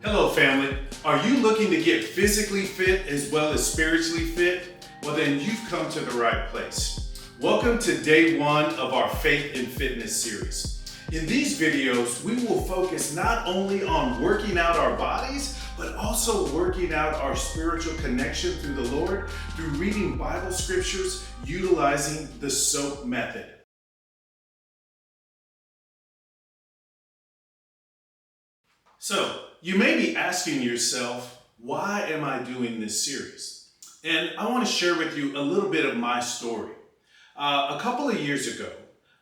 Hello family, are you looking to get physically fit as well as spiritually fit? Well then you've come to the right place. Welcome to day one of our Faith and Fitness series. In these videos, we will focus not only on working out our bodies, but also working out our spiritual connection through the Lord through reading Bible scriptures utilizing the SOAP method. So, you may be asking yourself, why am I doing this series? And I want to share with you a little bit of my story. A couple of years ago,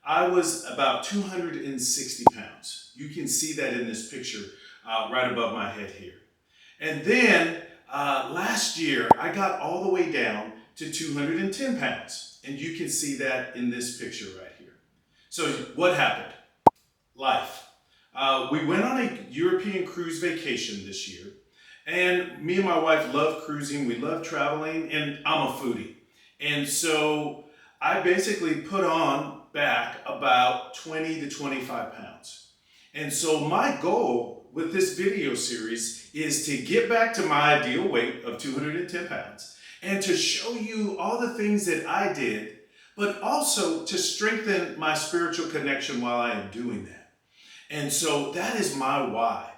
I was about 260 pounds. You can see that in this picture right above my head here. And then last year, I got all the way down to 210 pounds. And you can see that in this picture right here. So what happened? Life. We went on a European cruise vacation this year, and me and my wife love cruising, we love traveling, and I'm a foodie. And so I basically put on back about 20 to 25 pounds. And so my goal with this video series is to get back to my ideal weight of 210 pounds and to show you all the things that I did, but also to strengthen my spiritual connection while I am doing that. And so that is my why.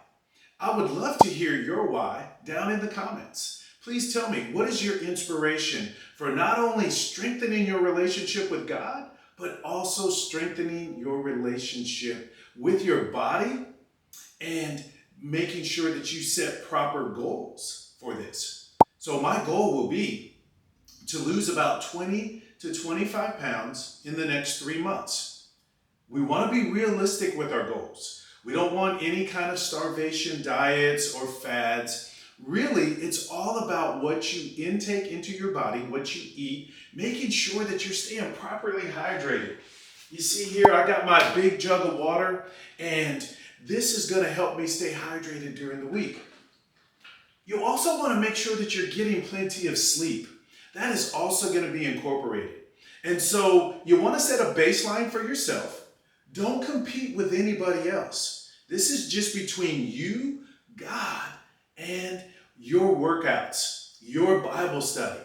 I would love to hear your why down in the comments. Please tell me, what is your inspiration for not only strengthening your relationship with God, but also strengthening your relationship with your body and making sure that you set proper goals for this. So my goal will be to lose about 20 to 25 pounds in the next 3 months. We want to be realistic with our goals. We don't want any kind of starvation diets or fads. Really, it's all about what you intake into your body, what you eat, making sure that you're staying properly hydrated. You see here, I got my big jug of water, and this is going to help me stay hydrated during the week. You also want to make sure that you're getting plenty of sleep. That is also going to be incorporated. And so you want to set a baseline for yourself. Don't compete with anybody else. This is just between you, God, and your workouts, your Bible study.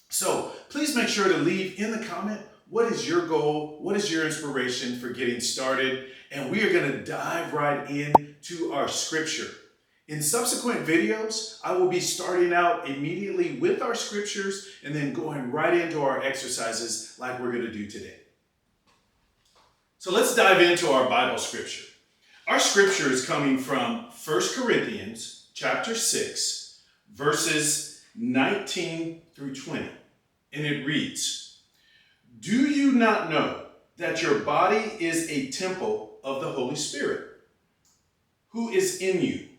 So please make sure to leave in the comment, what is your goal? What is your inspiration for getting started? And we are going to dive right into our scripture. In subsequent videos, I will be starting out immediately with our scriptures and then going right into our exercises like we're going to do today. So let's dive into our Bible scripture. Our scripture is coming from 1 Corinthians chapter 6, verses 19 through 20. And it reads, "Do you not know that your body is a temple of the Holy Spirit, who is in you,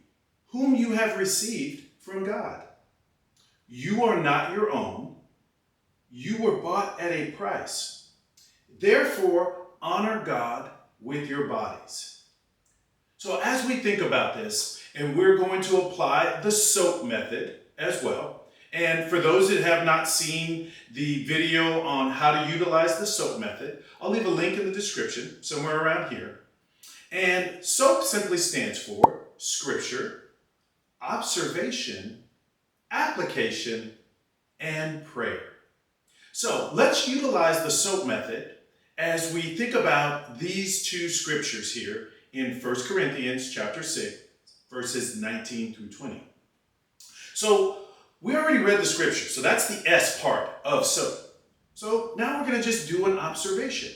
whom you have received from God? You are not your own. You were bought at a price. Therefore, honor God with your bodies." So as we think about this, and we're going to apply the SOAP method as well. And for those that have not seen the video on how to utilize the SOAP method, I'll leave a link in the description somewhere around here. And SOAP simply stands for scripture, observation, application, and prayer. So let's utilize the SOAP method as we think about these two scriptures here in 1 Corinthians chapter 6, verses 19 through 20. So we already read the scripture, so that's the S part of SOAP. So now we're going to just do an observation.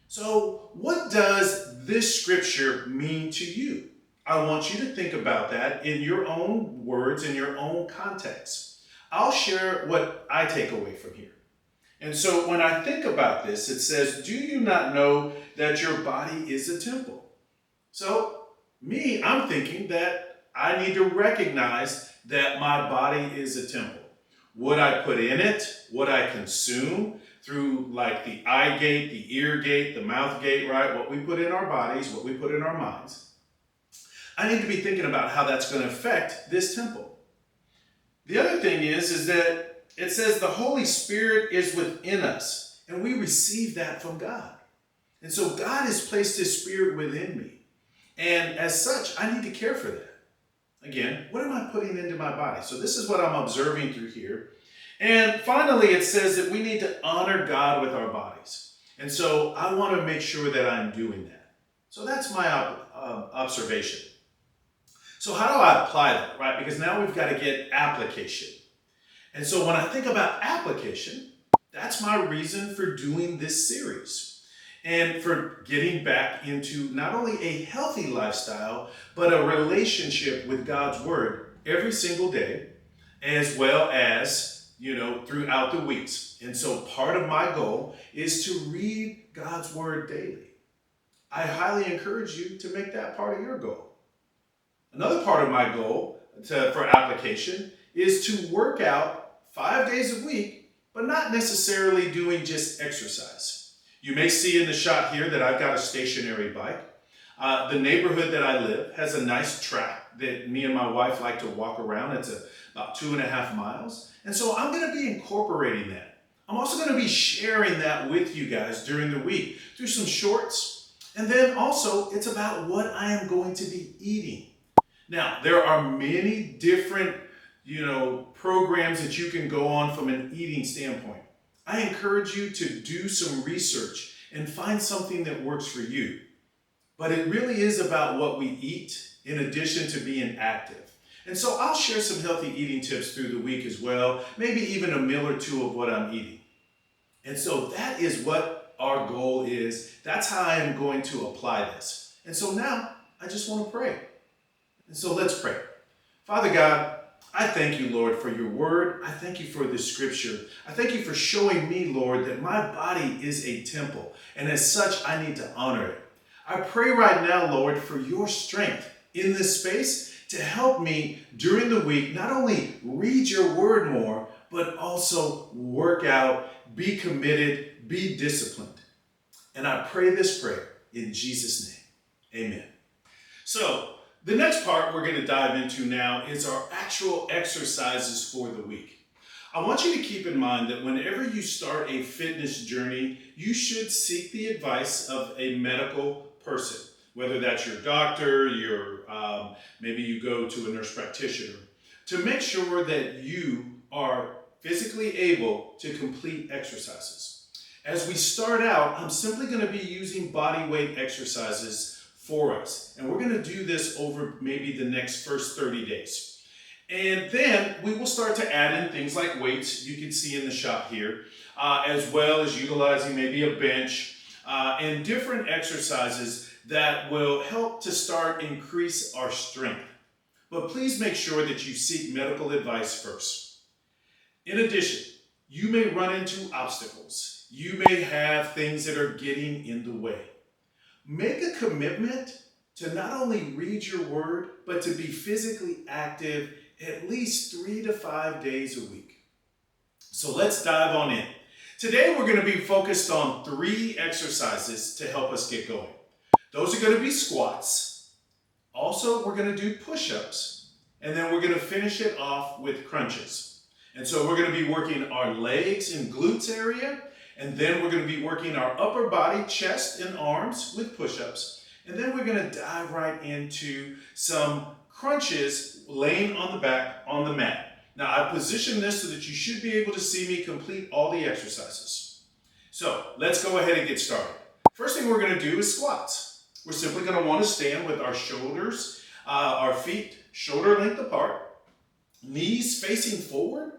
So what does this scripture mean to you? I want you to think about that in your own words, in your own context. I'll share what I take away from here. And so when I think about this, it says, "Do you not know that your body is a temple?" So I'm thinking that I need to recognize that my body is a temple. What I put in it, what I consume through like the eye gate, the ear gate, the mouth gate, right? What we put in our bodies, what we put in our minds. I need to be thinking about how that's going to affect this temple. The other thing is that it says the Holy Spirit is within us, and we receive that from God. And so God has placed His Spirit within me. And as such, I need to care for that. Again, what am I putting into my body? So this is what I'm observing through here. And finally, it says that we need to honor God with our bodies. And so I want to make sure that I'm doing that. So that's my observation. So how do I apply that, right? Because now we've got to get application. And so when I think about application, that's my reason for doing this series and for getting back into not only a healthy lifestyle, but a relationship with God's Word every single day, as well as, throughout the weeks. And so part of my goal is to read God's Word daily. I highly encourage you to make that part of your goal. Another part of my goal for application is to work out 5 days a week, but not necessarily doing just exercise. You may see in the shot here that I've got a stationary bike. The neighborhood that I live has a nice track that me and my wife like to walk around. It's about 2.5 miles. And so I'm going to be incorporating that. I'm also going to be sharing that with you guys during the week through some shorts. And then also it's about what I am going to be eating. Now, there are many different, programs that you can go on from an eating standpoint. I encourage you to do some research and find something that works for you. But it really is about what we eat in addition to being active. And so I'll share some healthy eating tips through the week as well, maybe even a meal or two of what I'm eating. And so that is what our goal is. That's how I am going to apply this. And so now I just want to pray. And so let's pray. Father God, I thank you, Lord, for your word. I thank you for this scripture. I thank you for showing me, Lord, that my body is a temple, and as such, I need to honor it. I pray right now, Lord, for your strength in this space to help me during the week not only read your word more, but also work out, be committed, be disciplined. And I pray this prayer in Jesus' name. Amen. So, the next part we're going to dive into now is our actual exercises for the week. I want you to keep in mind that whenever you start a fitness journey, you should seek the advice of a medical person, whether that's your doctor, maybe you go to a nurse practitioner, to make sure that you are physically able to complete exercises. As we start out, I'm simply going to be using body weight exercises for us. And we're going to do this over maybe the next first 30 days. And then we will start to add in things like weights, you can see in the shot here, as well as utilizing maybe a bench and different exercises that will help to increase our strength. But please make sure that you seek medical advice first. In addition, you may run into obstacles. You may have things that are getting in the way. Make a commitment to not only read your word, but to be physically active at least 3 to 5 days a week. So let's dive on in. Today we're going to be focused on 3 exercises to help us get going. Those are going to be squats. Also, we're going to do push-ups. And then we're going to finish it off with crunches. And so we're going to be working our legs and glutes area. And then we're going to be working our upper body, chest, and arms with push-ups. And then we're going to dive right into some crunches laying on the back on the mat. Now, I positioned this so that you should be able to see me complete all the exercises. So let's go ahead and get started. First thing we're going to do is squats. We're simply going to want to stand with our shoulders, our feet shoulder length apart, knees facing forward.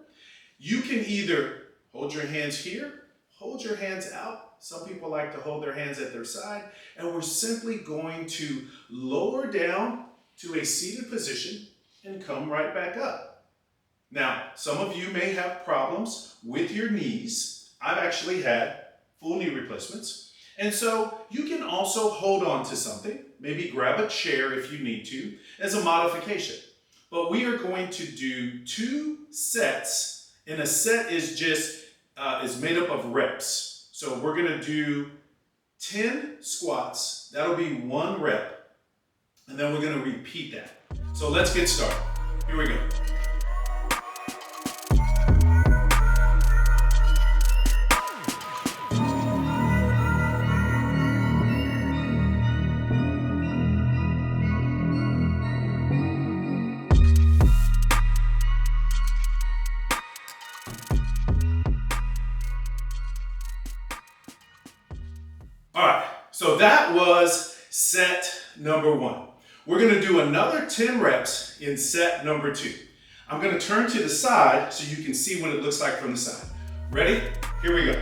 You can either hold your hands here, hold your hands out. Some people like to hold their hands at their side. And we're simply going to lower down to a seated position and come right back up. Now, some of you may have problems with your knees. I've actually had full knee replacements. And so you can also hold on to something, maybe grab a chair if you need to, as a modification. But we are going to do 2 sets, and a set is made up of reps. So we're going to do 10 squats. That'll be 1 rep. And then we're going to repeat that. So let's get started. Here we go. was set number 1. We're going to do another 10 reps in set number 2. I'm going to turn to the side so you can see what it looks like from the side. Ready? Here we go.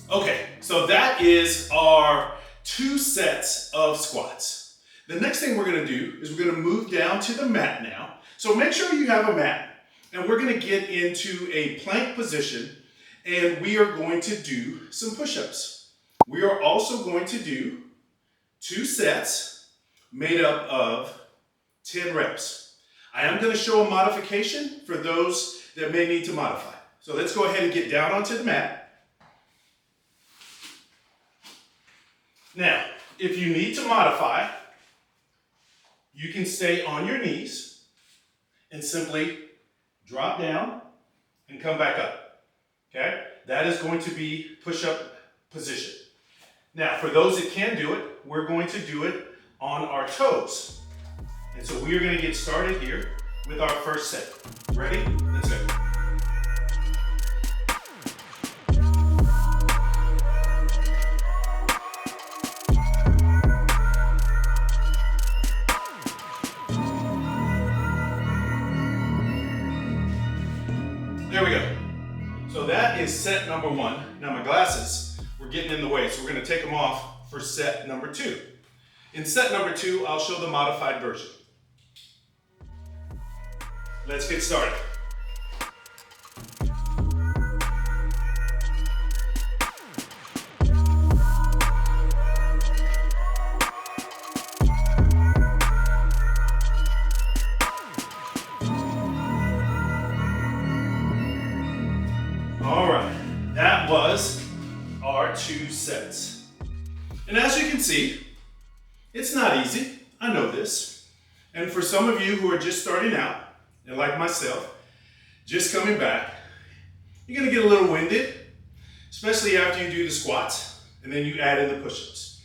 Okay, so that is our 2 sets of squats. The next thing we're going to do is we're going to move down to the mat now. So make sure you have a mat, and we're going to get into a plank position, and we are going to do some push-ups. We are also going to do 2 sets made up of 10 reps. I am going to show a modification for those that may need to modify. So let's go ahead and get down onto the mat. Now, if you need to modify, you can stay on your knees and simply drop down and come back up. Okay? That is going to be push-up position. Now, for those that can do it, we're going to do it on our toes. And so we are going to get started here with our first set. Ready? Let's go. There we go. So that is set number 1. Now my glasses were getting in the way, so we're going to take them off for set number 2. In set number 2, I'll show the modified version. Let's get started. All right, that was our 2 sets. And as you can see, it's not easy. I know this. And for some of you who are just starting out, and like myself, just coming back, you're gonna get a little winded, especially after you do the squats, and then you add in the push-ups.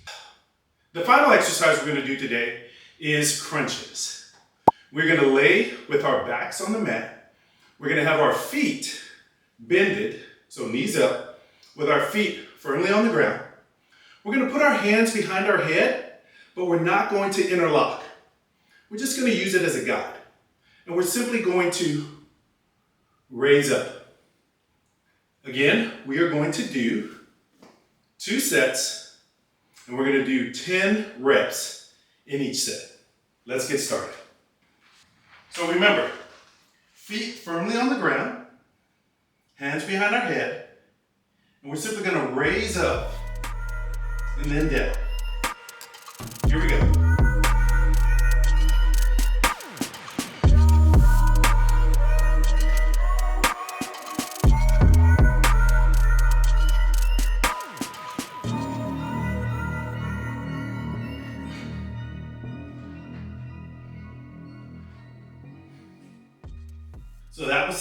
The final exercise we're gonna do today is crunches. We're gonna lay with our backs on the mat. We're gonna have our feet bended, so knees up, with our feet firmly on the ground. We're going to put our hands behind our head, but we're not going to interlock. We're just going to use it as a guide. And we're simply going to raise up. Again, we are going to do 2 sets, and we're going to do 10 reps in each set. Let's get started. So remember, feet firmly on the ground, hands behind our head, and we're simply going to raise up and then down. Here we go. So that was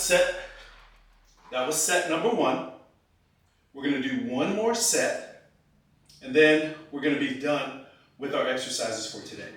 set number 1. We're going to do 1 more set, and then we're going to be done with our exercises for today.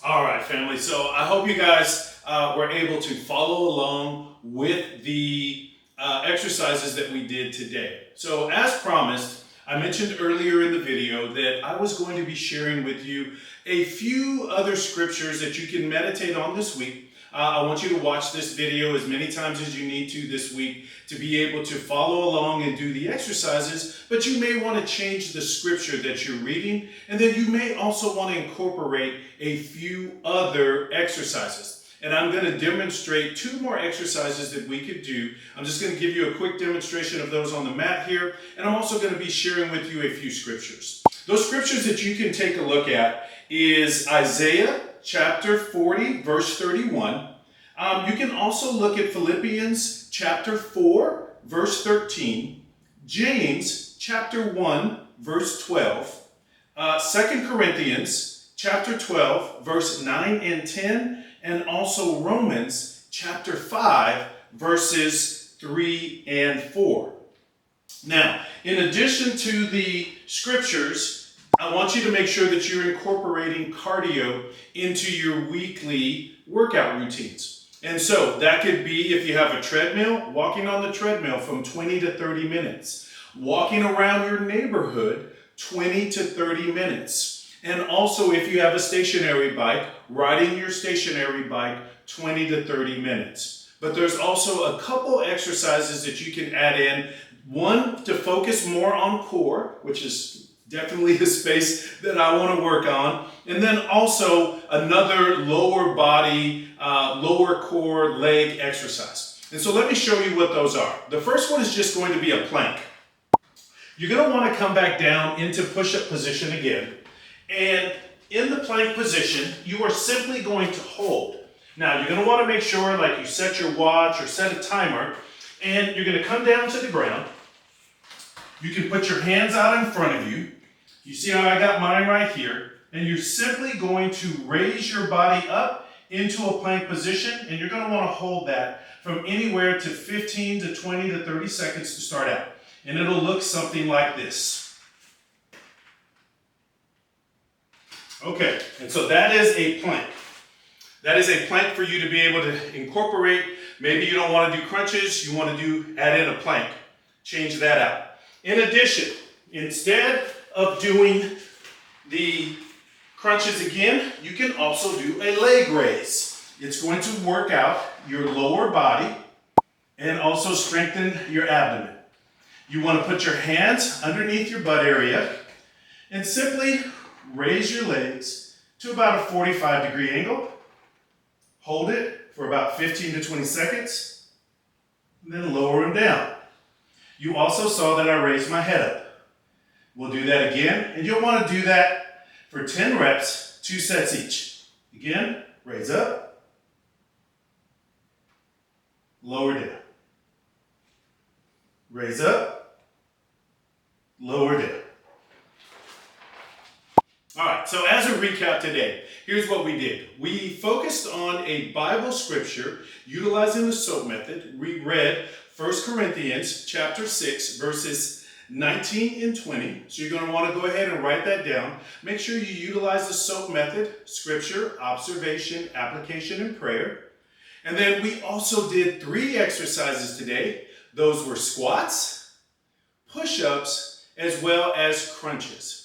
All right, family. So I hope you guys were able to follow along with the exercises that we did today. So as promised, I mentioned earlier in the video that I was going to be sharing with you a few other scriptures that you can meditate on this week. I want you to watch this video as many times as you need to this week to be able to follow along and do the exercises, but you may want to change the scripture that you're reading, and then you may also want to incorporate a few other exercises. And I'm going to demonstrate 2 more exercises that we could do. I'm just going to give you a quick demonstration of those on the mat here, and I'm also going to be sharing with you a few scriptures. Those scriptures that you can take a look at is Isaiah chapter 40, verse 31. You can also look at Philippians chapter 4, verse 13, James chapter 1, verse 12, 2 Corinthians chapter 12, verse 9 and 10, and also Romans chapter 5, verses 3 and 4. Now, in addition to the scriptures, I want you to make sure that you're incorporating cardio into your weekly workout routines. And so that could be, if you have a treadmill, walking on the treadmill from 20 to 30 minutes. Walking around your neighborhood, 20 to 30 minutes. And also, if you have a stationary bike, riding your stationary bike 20 to 30 minutes. But there's also a couple exercises that you can add in. One, to focus more on core, which is definitely the space that I want to work on. And then also another lower body, lower core leg exercise. And so let me show you what those are. The first one is just going to be a plank. You're going to want to come back down into push-up position again. And in the plank position, you are simply going to hold. Now, you're going to want to make sure, like, you set your watch or set a timer, and you're going to come down to the ground. You can put your hands out in front of you. You see how I got mine right here? And you're simply going to raise your body up into a plank position, and you're going to want to hold that from anywhere to 15 to 20 to 30 seconds to start out. And it'll look something like this. Okay, and so that is a plank. That is a plank for you to be able to incorporate. Maybe you don't want to do crunches, you want to add in a plank. Change that out. In addition, instead of doing the crunches again, you can also do a leg raise. It's going to work out your lower body and also strengthen your abdomen. You want to put your hands underneath your butt area and simply raise your legs to about a 45-degree angle. Hold it for about 15 to 20 seconds, and then lower them down. You also saw that I raised my head up. We'll do that again, and you'll want to do that for 10 reps, 2 sets each. Again, raise up, lower down. Raise up, lower down. All right, so as a recap today, here's what we did. We focused on a Bible scripture utilizing the SOAP method. We read 1 Corinthians chapter 6, verses 19 and 20. So you're going to want to go ahead and write that down. Make sure you utilize the SOAP method: scripture, observation, application, and prayer. And then we also did 3 exercises today. Those were squats, push-ups, as well as crunches.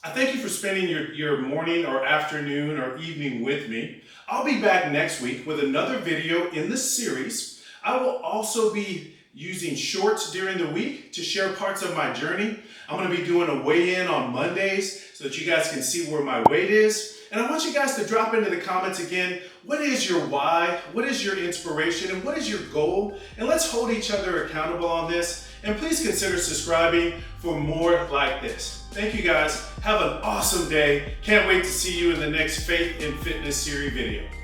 I thank you for spending your morning or afternoon or evening with me. I'll be back next week with another video in this series. I will also be using shorts during the week to share parts of my journey. I'm going to be doing a weigh-in on Mondays so that you guys can see where my weight is. And I want you guys to drop into the comments again, what is your why? What is your inspiration? And what is your goal? And let's hold each other accountable on this. And please consider subscribing for more like this. Thank you guys. Have an awesome day. Can't wait to see you in the next Faith and Fitness series video.